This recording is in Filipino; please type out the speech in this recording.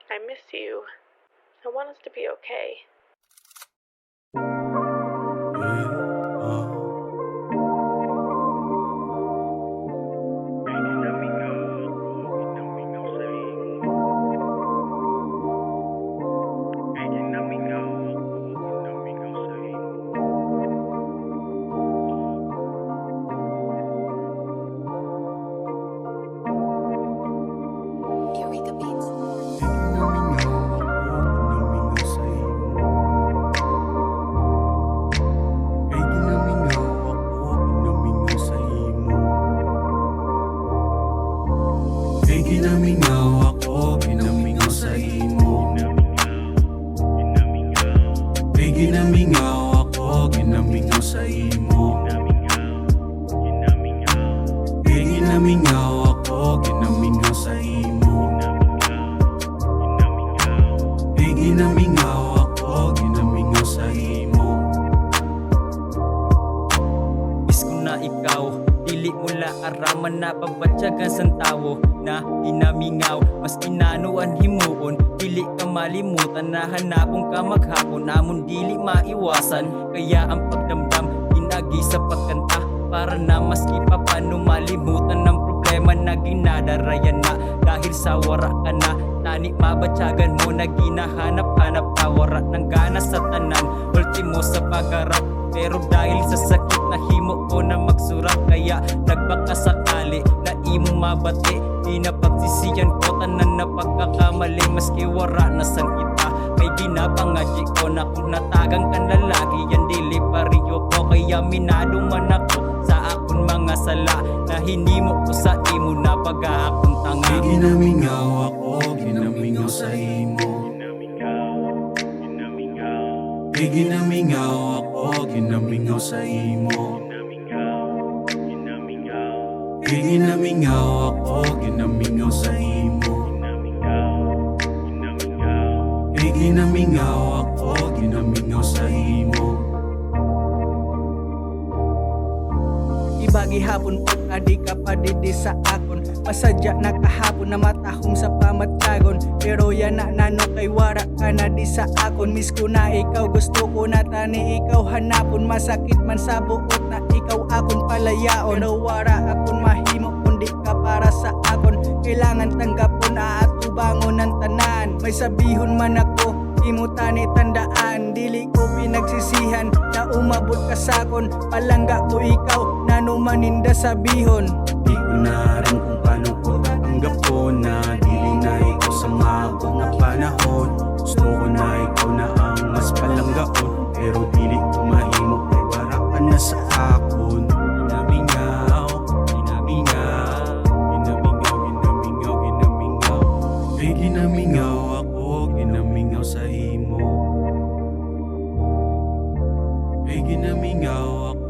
I miss you. I want us to be okay. Eureka Beats. Ginamingaw ako, ginamingaw sa imo. Ginamingaw ako, ginamingaw sa imo. Ginamingaw ako, ginamingaw sa imo. Ginamingaw ako, ginamingaw sa imo. Is ko na ikaw, dili mula araman na pabatyagan sang tawo na ginamingaw. Mas inanuan himuon, dili ka malimutan na hanapon ka maghapon. Namon dili maiwasan, kaya ang pagdamdam ginagi sa pagkanta. Para na maski pa paano malimutan ng problema na ginadarayan na. Dahil sa wara ka na, tani mabatyagan mo na ginahanap-hanap na wara ng gana sa tanan. Ultimo sa pagharap, pero dahil sa sakit na himo ko na magsurat, kaya nagbaka sakali na imo mabati. Di na pagsisiyan ko tanan na pagkakamali, maski wara na sang kita. Kay ginapangadji ko na kung natagang kan lalaki, yan dili pariyo ko. Kaya minado man ako sa akon mga sala, na hinimo ko sa imo na pag-aakong tanga. Ginamingaw ako, ginamingaw sa imo. Ginamingaw ako, ginamingaw sa imo. Ginamingaw ako, ginamingaw sa imo. Ginamingaw ako, ginamingaw sa imo. Ibagi hapon pag adi ka pa didi sa akon. Masadya na kahapon na matahong sa pamatyagon. Pero yan na nano kay wara ka na di sa akon. Miss ko na ikaw, gusto ko na tani ikaw hanapon. Masakit man sa buot na ikaw akon palayaon. Pero wara akon mahimo kundi ka para sa akon. Kailangan tanggapon aatubangon ng tanan. May sabihon man ako, imo tani tandaan. Dili ko pinagsisihan na umabot ka sakon. Palangga ko ikaw, nanumaninda sabihon. Di ko na rin kung paano ko tatanggap ko na dili na ikaw sa mabot na panahon. Gusto ko na ikaw na ang mas palanggaon, pero dili ko mahimo kay wala ka na sa akon. Ginamingaw, ginamingaw, ginamingaw, ginamingaw, ginamingaw. Ginamingaw ako, ginamingaw sa imo. Ginamingaw ako.